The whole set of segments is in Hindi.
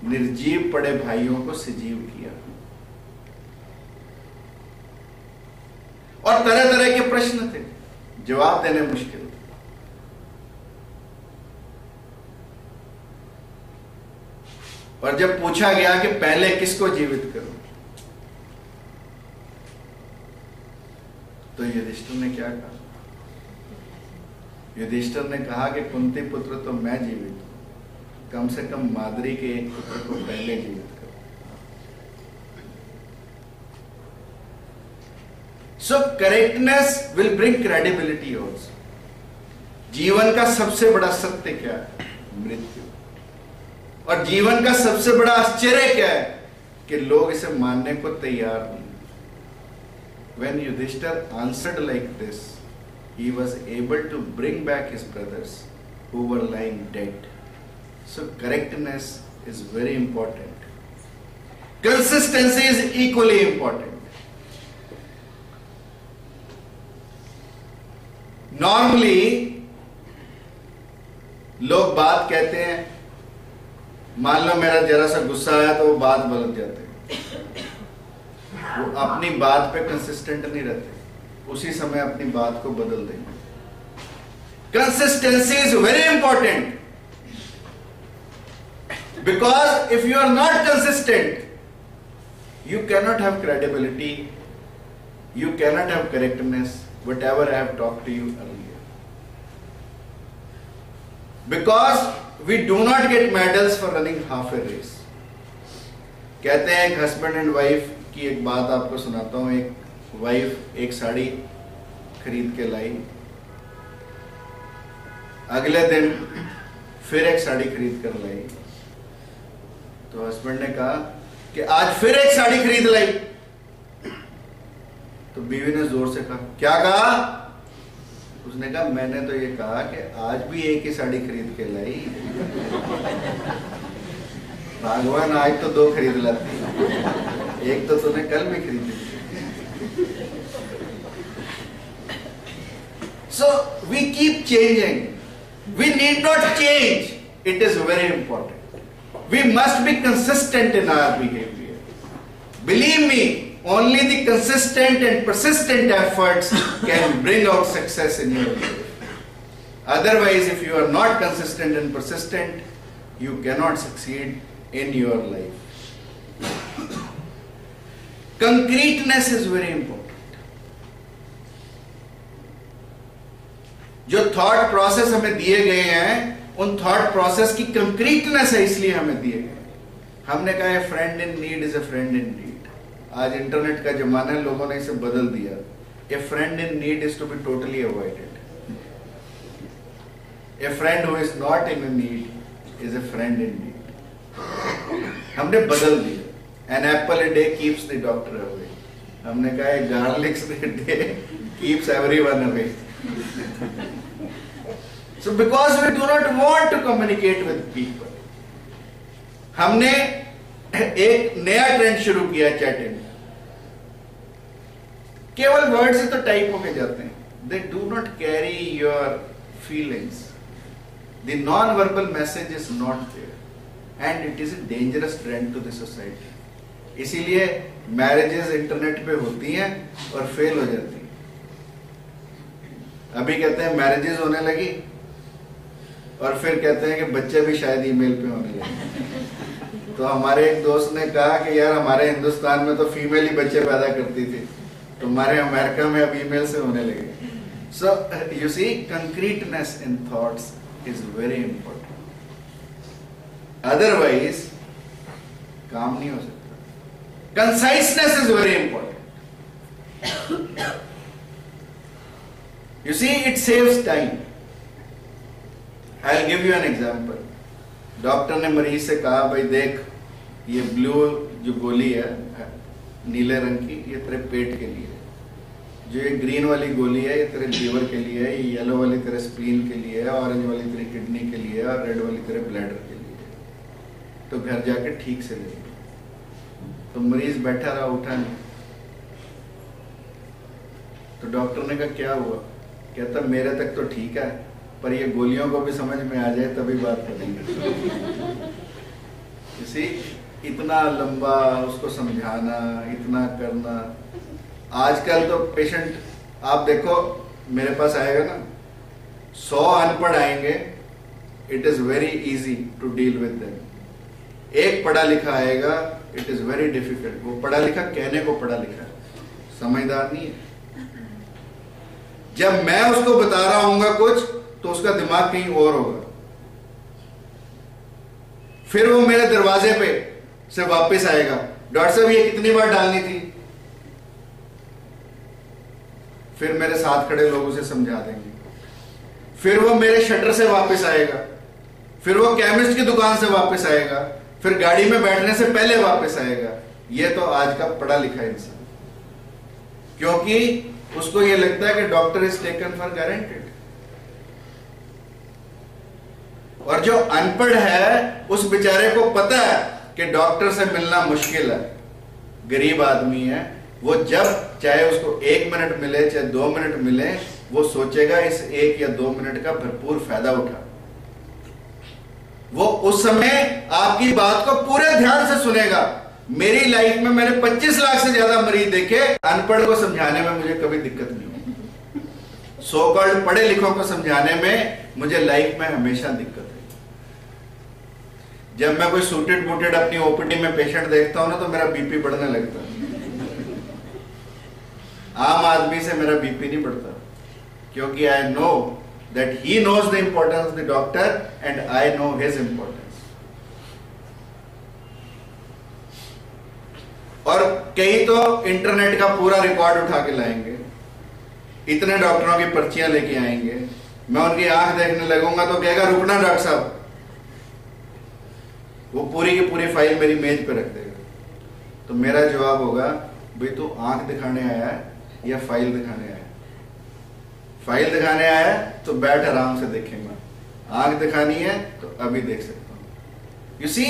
निर्जीव पड़े भाइयों को सजीव किया। और तरह तरह के प्रश्न थे, जवाब देने मुश्किल थे। और जब पूछा गया कि पहले किसको जीवित करूं, तो युधिष्ठिर ने क्या कहा? युधिष्ठिर ने कहा कि कुंती पुत्र तो मैं जीवित हूं, कम से कम माद्री के एक पुत्र को पहले जीवित करो। So correctness will bring credibility also. जीवन का सबसे बड़ा सत्य क्या है? मृत्यु। और जीवन का सबसे बड़ा आश्चर्य क्या है? कि लोग इसे मानने को तैयार नहीं। When Yudhishthir answered like this, he was able to bring back his brothers who were lying dead. So correctness is very important. Consistency is equally important. Normally, लोग बात कहते हैं, मान लो मेरा जरा सा गुस्सा आया तो वो बात बदल जाते हैं, वो अपनी बात पे कंसिस्टेंट नहीं रहते, उसी समय अपनी बात को बदल देंगे। Consistency is very important, because if you are not consistent, you cannot have credibility, you cannot have correctness, whatever I have talk to you earlier. Because we do not get medals for running half a race. कहते हैं एक हस्बैंड एंड वाइफ की एक बात आपको सुनाता हूं। एक वाइफ एक साड़ी खरीद के लाई, अगले दिन फिर एक साड़ी खरीद कर लाई, तो हस्बैंड ने कहा कि आज फिर एक साड़ी खरीद लाई। तो बीवी ने जोर से कहा, क्या कहा? उसने कहा, मैंने तो ये कहा कि आज भी एक ही साड़ी खरीद के लाई। भगवान आज तो दो खरीद लाती, एक तो तूने कल भी खरीदी। So we keep changing. We need not change. It is very important. We must be consistent in our behavior. Believe me, only the consistent and persistent efforts can bring out success in your life. Otherwise, if you are not consistent and persistent, you cannot succeed in your life. Concreteness is very important. जो थॉट प्रोसेस हमें दिए गए हैं, उन थॉट प्रोसेस की कंक्रीटनेस है, इसलिए हमें दिए गए। हमने कहा है friend in need is a friend in need. आज इंटरनेट का जमाना है, लोगों ने इसे बदल दिया। A friend in need is to be totally avoided. A friend who is not in need is a friend in need. हमने बदल दिया। An apple a day keeps the doctor away. हमने कहा है garlics a day keeps everyone away. So because we do not want to communicate with people, हमने एक नया ट्रेंड शुरू किया चैटिंग। केवल वर्ड से तो टाइप होके जाते हैं, they do not carry your feelings. The non-verbal message is not there, and it is a dangerous trend to the society. इसीलिए मैरिजेस इंटरनेट पे होती हैं और फेल हो जाती हैं। अभी कहते हैं मैरिजेस होने लगी और फिर कहते हैं कि बच्चे भी शायद ईमेल पे होने लगे। तो हमारे एक दोस्त ने कहा कि यार हमारे हिंदुस्तान में तो फीमेल ही बच्चे पैदा करती थी, तुम्हारे अमेरिका में अब ईमेल से होने लगे। So you see, concreteness in thoughts is very important, otherwise काम नहीं हो सकता। Conciseness is very important. You see, it saves time. I'll give you an example. Doctor ने मरीज से कहा, भाई देख, ये ब्लू जो गोली है नीले रंग की, ये तेरे पेट के लिए है। जो ये ग्रीन वाली गोली है, ये तेरे लीवर के लिए है। ये येलो वाली तेरे स्प्लीन के लिए है, ऑरेंज वाली तेरी किडनी के लिए है, और रेड वाली तेरे ब्लैडर के लिए है। तो घर जाके ठीक से ले। तो मरीज बैठा रहा, उठा नहीं। तो डॉक्टर ने कहा, क्या हुआ? कहता, मेरे तक तो ठीक है, पर ये गोलियों को भी समझ में आ जाए तभी बात करेंगे। इसी इतना लंबा उसको समझाना, इतना करना। आजकल तो पेशेंट आप देखो, मेरे पास आएगा ना, 100 अनपढ़ आएंगे, it is very easy to deal with them. एक पढ़ा लिखा आएगा, इट इज वेरी डिफिकल्ट। वो पढ़ा लिखा कहने को पढ़ा लिखा है, समझदार नहीं है। जब मैं उसको बता रहा हूंगा कुछ, तो उसका दिमाग कहीं और होगा। फिर वो मेरे दरवाजे पे से वापस आएगा, डॉक्टर साहब ये कितनी बार डालनी थी? फिर मेरे साथ खड़े लोगों से समझा देंगे। फिर वो मेरे शटर से वापस आएगा, फिर वो केमिस्ट की दुकान से वापस आएगा, फिर गाड़ी में बैठने से पहले वापस आएगा। ये तो आज का पढ़ा लिखा इंसान, क्योंकि उसको ये लगता है कि doctor is taken for guaranteed. और जो अनपढ़ है, उस बेचारे को पता है कि डॉक्टर से मिलना मुश्किल है, गरीब आदमी है, वो जब चाहे उसको 1 मिनट मिले चाहे 2 मिनट मिले, वो सोचेगा इस 1 या 2 मिनट का भरपूर फायदा उठा। वो उस समय आपकी बात को पूरे ध्यान से सुनेगा। मेरी लाइफ में मैंने 25 लाख से ज्यादा मरीज देखे, अनपढ़ को समझाने में मुझे कभी दिक्कत नहीं हुई। सो कॉल्ड पढ़े लिखों को समझाने में मुझे लाइफ में हमेशा दिक्कत है। जब मैं कोई सूटेड बूटेड अपनी ओपीडी में पेशेंट देखता हूं ना, तो मेरा बीपी बढ़ने लगता है। आम आदमी से मेरा बीपी नहीं बढ़ता, क्योंकि I know that he knows the importance of the doctor and I know his importance. और कई तो इंटरनेट का पूरा रिकॉर्ड उठा के लाएंगे, इतने डॉक्टरों की पर्चियां लेके आएंगे। मैं उनकी आंख देखने लगूंगा तो कहेगा रुकना डॉक्टर साहब, वो पूरी की पूरी फाइल मेरी मेज पे रख देगा। तो मेरा जवाब होगा, भाई तू आंख दिखाने आया है या फाइल दिखाने आया है? फाइल दिखाने आया है तो बैठ आराम से देखेंगे, आंख दिखानी है तो अभी देख सकता हूं। You see,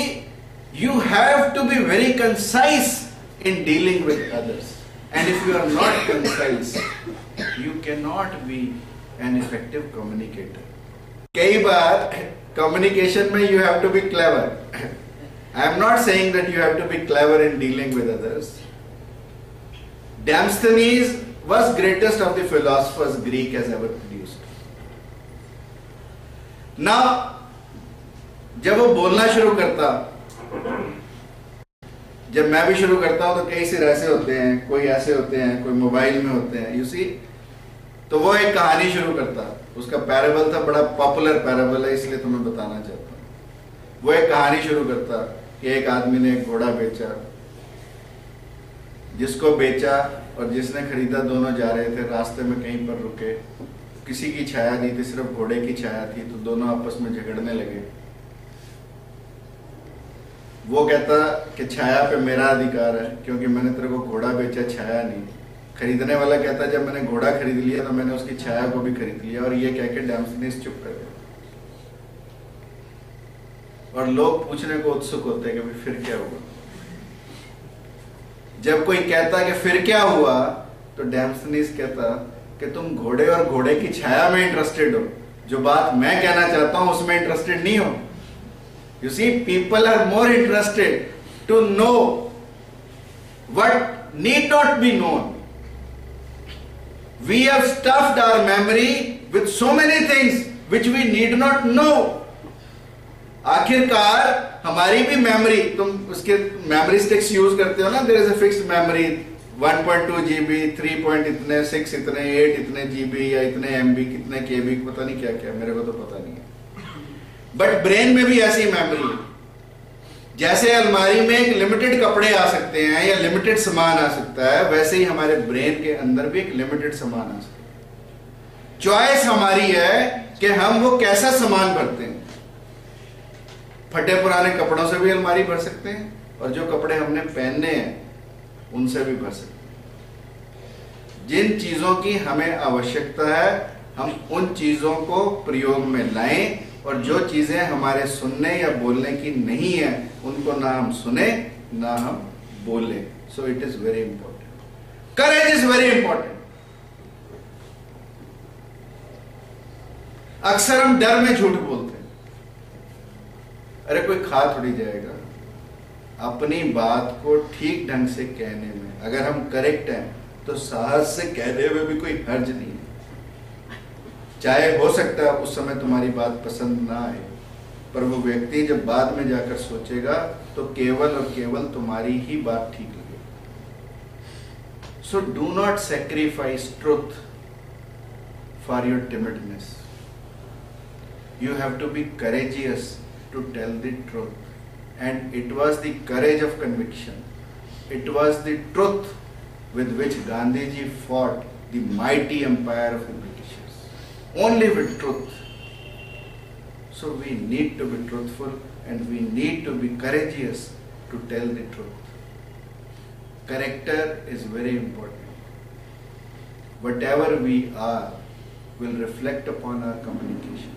you have to be very concise in dealing with others, and if you are not concise, you cannot be an effective communicator. कई बार communication में you have to be clever. I am not saying that you have to be clever in dealing with others. Demosthenes was greatest of the philosophers Greek has ever produced. Now, जब वो बोलना शुरू करता, जब मैं भी शुरू करता हूं, तो कई सिर ऐसे होते हैं, कोई ऐसे होते हैं, कोई मोबाइल में होते हैं, यू सी। तो वो एक कहानी शुरू करता, उसका पैराबल था, बड़ा पॉपुलर पैराबल है, इसलिए तुम्हें बताना चाहता हूं। वो एक कहानी शुरू करता कि एक आदमी ने एक घोड़ा बेचा, जिसको बेचा और जिसने खरीदा दोनों जा रहे थे, रास्ते में कहीं पर रुके, किसी की छाया नहीं थी, सिर्फ घोड़े की छाया थी, तो दोनों आपस में झगड़ने लगे। वो कहता कि छाया पे मेरा अधिकार है, क्योंकि मैंने तेरे को घोड़ा बेचा, छाया नहीं। खरीदने वाला कहता जब मैंने घोड़ा खरीद लिया तो मैंने उसकी छाया को भी खरीद लिया। और ये कह के डेमोस्थेनेस चुप कर गया। और लोग पूछने को उत्सुक होते हैं कि फिर क्या हुआ। जब कोई कहता कि फिर क्या हुआ, तो डेमोस्थेनेस कहता कि तुम घोड़े और घोड़े की छाया में इंटरेस्टेड हो, जो बात मैं कहना चाहता हूं उसमें इंटरेस्टेड नहीं हो। You see, people are more interested to know what need not be known. We have stuffed our memory with so many things which we need not know. आखिरकार हमारी भी मेमोरी, तुम उसके मेमोरी स्टिक्स यूज करते हो ना, there is a fixed memory 1.2 GB, 3 point इतने, 6 इतने, 8 इतने GB या इतने MB, कितने KB, पता नहीं क्या क्या, मेरे को तो पता नहीं है। बट ब्रेन में भी ऐसी मेमोरी है। जैसे अलमारी में एक लिमिटेड कपड़े आ सकते हैं या लिमिटेड सामान आ सकता है, वैसे ही हमारे ब्रेन के अंदर भी एक लिमिटेड सामान आ सकता है। चॉइस हमारी है कि हम वो कैसा सामान भरते हैं। फटे पुराने कपड़ों से भी अलमारी भर सकते हैं, और जो कपड़े हमने पहनने हैं उनसे भी भर सकते हैं। जिन चीजों की हमें आवश्यकता है, हम उन चीजों को प्रयोग में लाएं, और जो चीजें हमारे सुनने या बोलने की नहीं है, उनको ना हम सुने ना हम बोले। So it is very important. Courage is very important. अक्सर हम डर में झूठ बोलते हैं, अरे कोई खा थोड़ी जाएगा, अपनी बात को ठीक ढंग से कहने में अगर हम करेक्ट हैं तो साहस से कहने में भी कोई हर्ज नहीं है। चाहे हो सकता है उस समय तुम्हारी बात पसंद ना आए, पर वो व्यक्ति जब बाद में जाकर सोचेगा तो केवल और केवल तुम्हारी ही बात ठीक लगेगी। So do not sacrifice truth for your timidness. You have to be courageous to tell the truth, and it was the courage of conviction. It was the truth with which Gandhiji fought the mighty empire of the Britishers. Only with truth. So we need to be truthful and we need to be courageous to tell the truth. Character is very important. Whatever we are will reflect upon our communication.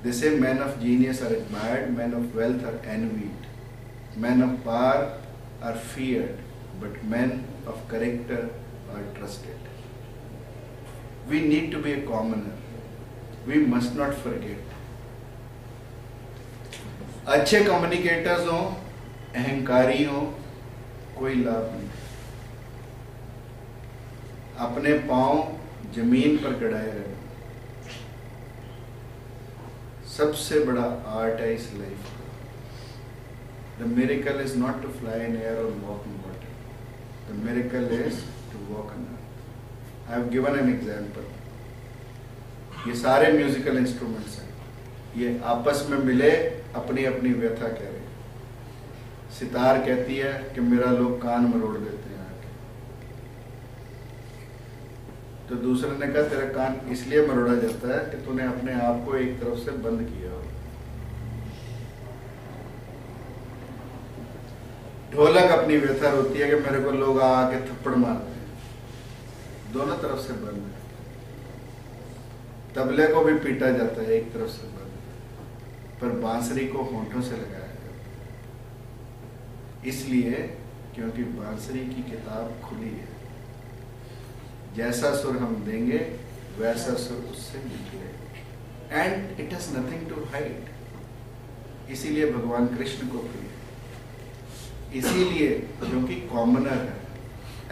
They say men of genius are admired, men of wealth are envied, men of power are feared, but men of character are trusted. We need to be a commoner. We must not forget. अच्छे कम्युनिकेटर्स हों, अहंकारी हों, कोई लाभ नहीं। अपने पांव जमीन पर गड़ाए रहे। सबसे बड़ा आर्ट है इस लाइफ का। The miracle is not to fly in air और walk in water, the miracle is to walk in earth. I have given an example. ये सारे म्यूजिकल इंस्ट्रूमेंट्स हैं, ये आपस में मिले अपनी अपनी व्यथा कह रहे हैं। सितार कहती है कि मेरा लोग कान मरोड़ देते हैं आके, तो दूसरे ने कहा तेरा कान इसलिए मरोड़ा जाता है कि तूने अपने आप को एक तरफ से बंद किया हो। ढोलक अपनी व्यथा होती है कि मेरे को लोग आके थप्पड़ मारते हैं, दोनों तरफ से बंद है। तबले को भी पीटा जाता है, एक तरफ से बंद, पर बांसुरी को होंठों से लगाया जाता है, इसलिए क्योंकि बांसुरी की किताब खुली है। जैसा सुर हम देंगे वैसा सुर उससे निकले, and it has nothing to hide. इसीलिए भगवान कृष्ण को प्रिय, इसीलिए क्योंकि कॉमनर है,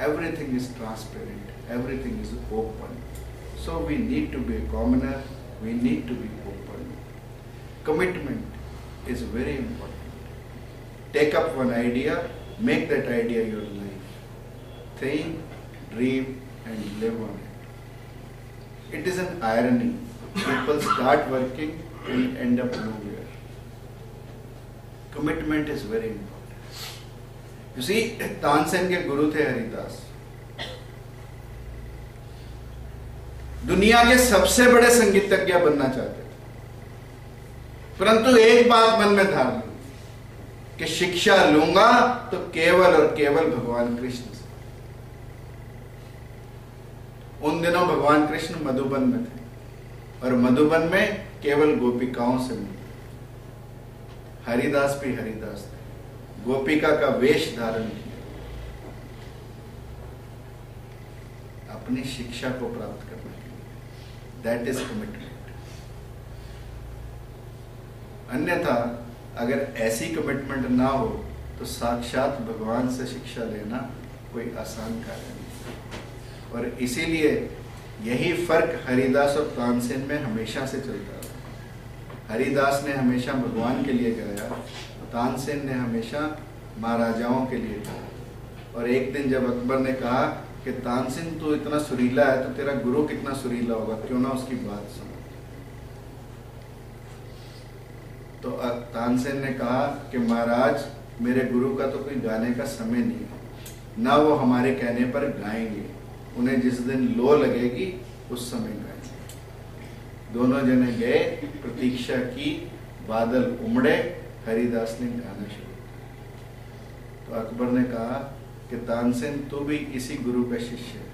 everything is transparent, everything is open. So we need to be a commoner, we need to be open. Commitment is very important. Take up one idea, make that idea your life, think, dream and live on it. It is an irony. People start working and end up nowhere. Commitment is very important. You see, Tansen के गुरु थे हरिदास। दुनिया के सबसे बड़े संगीतज्ञ बनना चाहते थे, परंतु एक बात मन में धार ली कि शिक्षा लूंगा तो केवल और केवल भगवान कृष्ण से। उन दिनों भगवान कृष्ण मधुबन में थे और मधुबन में केवल गोपिकाओं से मिले। हरिदास भी हरिदास थे, गोपिका का वेश धारण किया अपनी शिक्षा को प्राप्त करने के लिए। That is commitment. अन्यथा अगर ऐसी कमिटमेंट ना हो तो साक्षात भगवान से शिक्षा लेना कोई आसान कार्य नहीं। और इसीलिए यही फर्क हरिदास और तानसेन में हमेशा से चलता रहा। हरिदास ने हमेशा भगवान के लिए गाया, तानसेन ने हमेशा महाराजाओं के लिए गाया। और एक दिन जब अकबर ने कहा कि तानसेन तू इतना सुरीला है तो तेरा गुरु कितना सुरीला होगा, क्यों ना उसकी बात सुनो। तो तानसेन ने कहा कि महाराज मेरे गुरु का तो कोई गाने का समय नहीं है, ना वो हमारे कहने पर गाएंगे, उन्हें जिस दिन लो लगेगी उस समय गाएंगे। दोनों जने गए, प्रतीक्षा की, बादल उमड़े, हरिदास ने गाना शुरू किया। तो अकबर ने कहा कि तानसेन तू भी इसी गुरु का शिष्य है,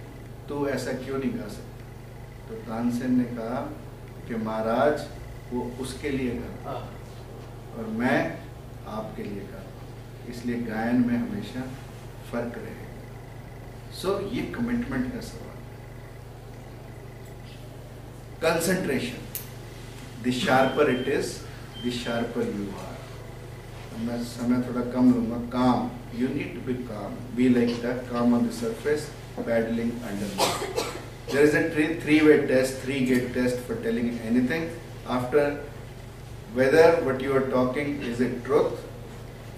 तू ऐसा क्यों नहीं गा सकता? तो तानसेन ने कहा कि महाराज वो उसके लिए गाता और मैं आपके लिए गाता, इसलिए गायन में हमेशा फर्क रहेगा। सो ये कमिटमेंट का सवाल है। Concentration, the sharper it is, the sharper you are. मैं समय थोड़ा कम लूंगा. Calm. You need to be calm. Be like that, calm on the surface, paddling underneath. There is a three-way test, three-gate test for telling anything. After whether what you are talking is it truth,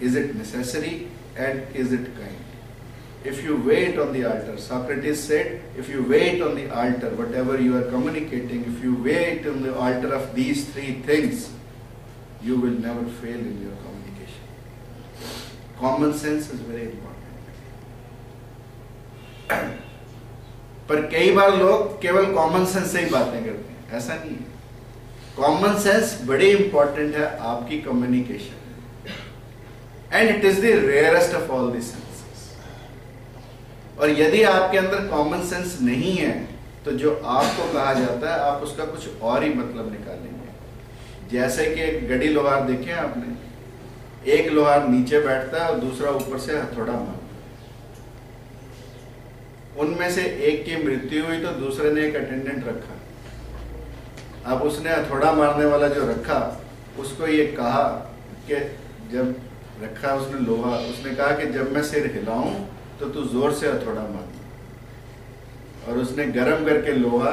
is it necessary, and is it kind. If you wait on the altar, Socrates said, if you wait on the altar, whatever you are communicating, if you wait on the altar of these three things, you will never fail in your communication. Common sense is very important. पर कई बार लोग केवल कॉमन सेंस से ही बातें करते हैं, ऐसा नहीं है. कॉमन सेंस बड़ी इंपॉर्टेंट है आपकी communication, and it is the rarest of all the senses. और यदि आपके अंदर कॉमन सेंस नहीं है तो जो आपको कहा जाता है आप उसका कुछ और ही मतलब निकालेंगे. जैसे कि एक गड़ी लोहार देखे आपने, एक लोहार नीचे बैठता है और दूसरा ऊपर से हथौड़ा मारता है. उनमें से एक की मृत्यु हुई तो दूसरे ने एक अटेंडेंट रखा. अब उसने हथौड़ा मारने वाला जो रखा उसको ये कहा कि जब रखा उसने लोहा, उसने कहा कि जब मैं सिर हिलाऊं तो तू जोर से हथौड़ा मारना. और उसने गर्म करके लोहा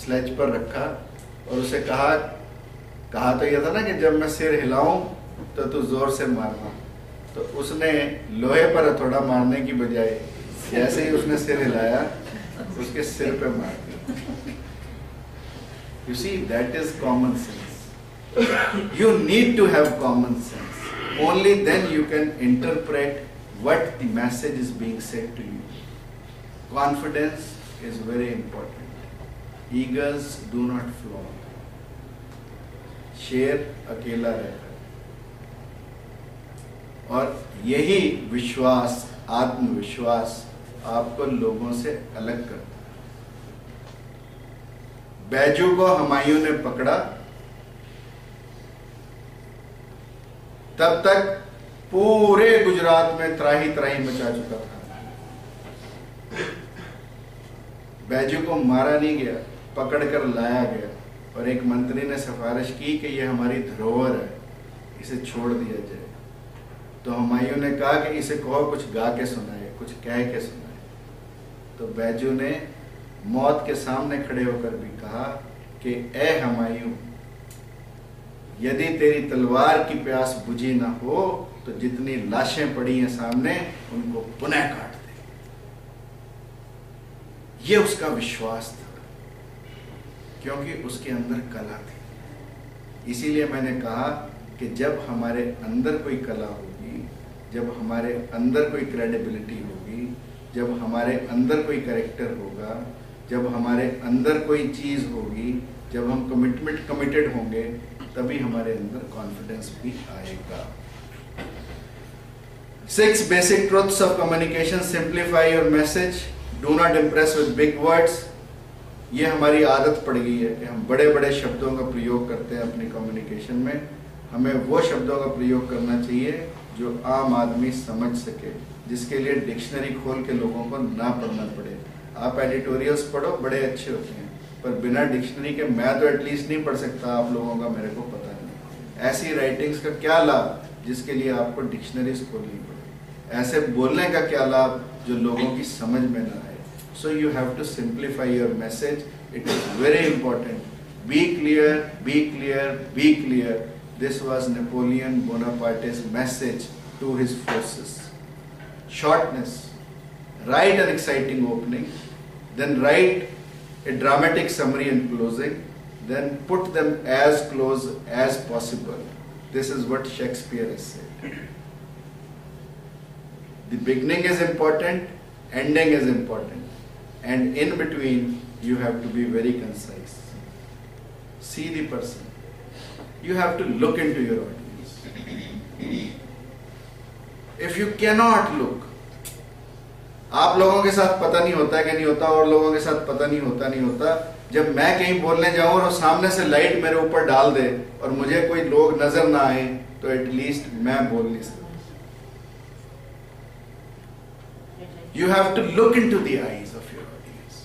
स्लेज पर रखा और उसे कहा तो यह था ना कि जब मैं सिर हिलाऊं तो तू जोर से मारना. तो उसने लोहे पर हथौड़ा मारने की बजाय जैसे ही उसने सिर हिलाया उसके सिर पे मार दिया. You see, that is common sense. You need to have common sense. Only then you can interpret what the message is being said to you. Confidence is very important. Egos do not flow. शेर अकेला रहता है. और यही विश्वास, आत्मविश्वास आपको लोगों से अलग करता है. बैजू को हुमायूं ने पकड़ा, तब तक पूरे गुजरात में त्राही त्राही मचा चुका था. बैजू को मारा नहीं गया, पकड़कर लाया गया और एक मंत्री ने सिफारिश की कि यह हमारी धरोहर है, इसे छोड़ दिया जाए. तो हुमायूं ने कहा कि इसे कहो कुछ गा के सुनाए, कुछ कह के सुनाए. तो बैजू ने मौत के सामने खड़े होकर भी कहा कि ए हुमायूं, यदि तेरी तलवार की प्यास बुझी ना हो तो जितनी लाशें पड़ी हैं सामने उनको पुनः काट दे. ये उसका विश्वास था, क्योंकि उसके अंदर कला थी. इसीलिए मैंने कहा कि जब हमारे अंदर कोई कला होगी, जब हमारे अंदर कोई क्रेडिबिलिटी होगी, जब हमारे अंदर कोई कैरेक्टर होगा, जब हमारे अंदर कोई चीज होगी, जब हम कमिटेड होंगे, तभी हमारे अंदर कॉन्फिडेंस भी आएगा. 6 basic truths of communication. Simplify your message. Do not impress with big words. ये हमारी आदत पड़ गई है कि हम बड़े बड़े शब्दों का प्रयोग करते हैं अपनी कम्युनिकेशन में. हमें वो शब्दों का प्रयोग करना चाहिए जो आम आदमी समझ सके, जिसके लिए डिक्शनरी खोल के लोगों को ना पढ़ना पड़े. आप एडिटोरियल्स पढ़ो, बड़े अच्छे होते हैं, पर बिना डिक्शनरी के मैं तो एटलीस्ट नहीं पढ़ सकता, आप लोगों का मेरे को पता नहीं. ऐसी राइटिंग्स का क्या लाभ जिसके लिए आपको डिक्शनरीज खोलनी पड़े? ऐसे बोलने का क्या लाभ जो लोगों की समझ में ना आए? So you have to simplify your message. It is very important. Be clear, be clear, be clear. This was Napoleon Bonaparte's message to his forces. Shortness. Write an exciting opening, then write a dramatic summary and closing, then put them as close as possible. This is what Shakespeare has said. The beginning is important, ending is important, and in between you have to be very concise. See the person. You have to look into your audience. If you cannot look, आप लोगों के साथ पता नहीं होता कि नहीं होता, और लोगों के साथ पता नहीं होता. जब मैं कहीं बोलने जाऊं और सामने से लाइट मेरे ऊपर डाल दे और मुझे कोई लोग नजर ना आए, तो एटलीस्ट मैं बोल नहीं सकता. You have to look into the eyes of your audience.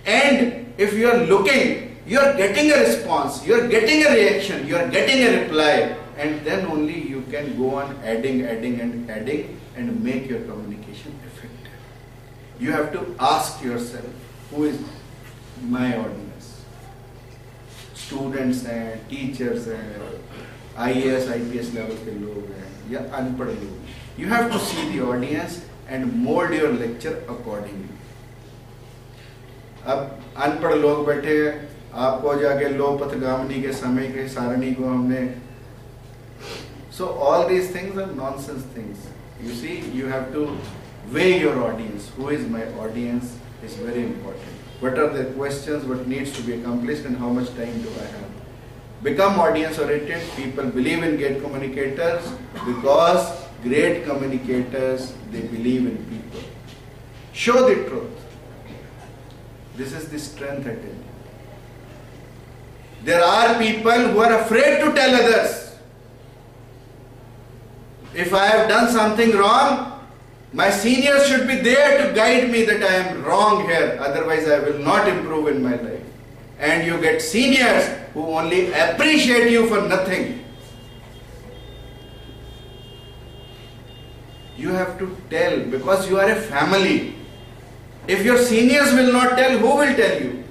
And if you are looking, you are getting a response, you are getting a reaction, you are getting a reply, and then only you can go on adding and make your communication effective. You have to ask yourself, who is my audience? Students हैं, teachers हैं, IAS, IPS level के लोग हैं या अनपढ़ लोग. You have to see the audience and mold your lecture accordingly. अब अनपढ़ लोग बैठे हैं, आपको जाके लो पथगामिनी के समय के सारणी को हमने. So all these things are nonsense things. You see, you have to weigh your audience. Who is my audience is very important. What are the questions, what needs to be accomplished, and how much time do I have? Become audience oriented. People believe in great communicators because great communicators, they believe in people. Show the truth. This is the strength I tell you. There are people who are afraid to tell others. If I have done something wrong, my seniors should be there to guide me that I am wrong here. Otherwise, I will not improve in my life. And you get seniors who only appreciate you for nothing. You have to tell because you are a family. If your seniors will not tell, who will tell you?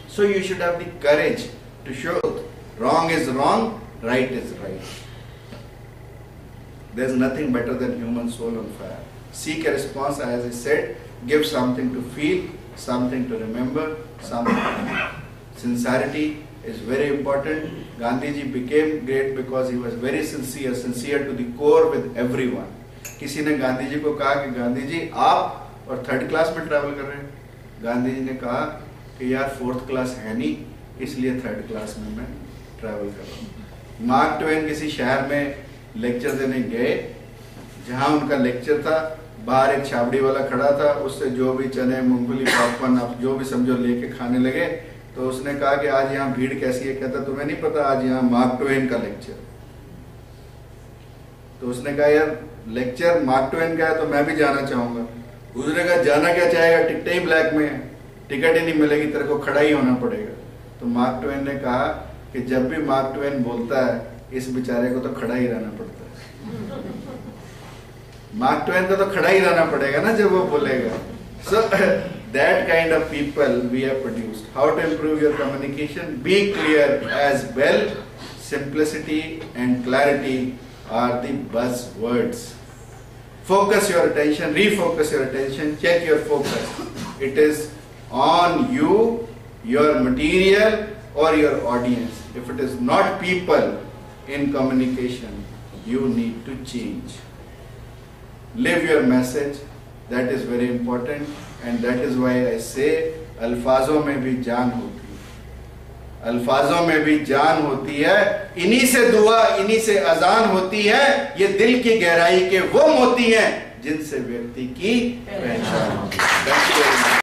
So you should have the courage to show wrong is wrong, right is right. There is nothing better than human soul on fire. Seek a response, as I said, give something to feel, something to remember, something. Sincerity is very important. Gandhi ji became great because he was very sincere to the core with everyone. किसी ने गांधी जी को कहा कि गांधी जी आप और थर्ड क्लास में ट्रैवल कर रहे हैं. गांधी जी ने कहा कि यार फोर्थ क्लास है नहीं, इसलिए थर्ड क्लास में मैं ट्रैवल कर रहा हूँ. मार्क ट्वेन किसी शहर में लेक्चर देने गए, जहां उनका लेक्चर था बाहर एक छाबड़ी वाला खड़ा था, उससे जो भी चने मूंगफली पॉपकॉर्न आप जो भी समझो लेके खाने लगे. तो उसने कहा कि आज यहाँ भीड़ कैसी है. कहता तुम्हें नहीं पता आज यहाँ मार्क ट्वेन का लेक्चर. तो उसने कहा यार लेक्चर मार्क ट्वेन का है तो मैं भी जाना चाहूंगा. उसने कहा जाना क्या चाहेगा, टिकट ही ब्लैक में है, टिकट ही नहीं मिलेगी, तेरे को खड़ा ही होना पड़ेगा. तो मार्क ट्वेन ने कहा कि जब भी मार्क ट्वेन बोलता है इस बेचारे को तो खड़ा ही रहना पड़ता है. मार्क ट्वेन को तो खड़ा ही रहना पड़ेगा ना जब वो बोलेगा. So that kind of people we have produced. How to improve your communication? Be clear as well. Simplicity and clarity are the buzzwords. Focus your attention, refocus your attention, check your focus. It is on you, your material or your audience. If it is not people in communication, you need to change. Live your message. That is very important, and that is why I say अल्फाजों में भी जान होती है. अल्फाजों में भी जान होती है. इन्हीं से दुआ, इन्हीं से अजान होती है. ये दिल की गहराई के वो मोती हैं जिनसे व्यक्ति की पहचान होती है.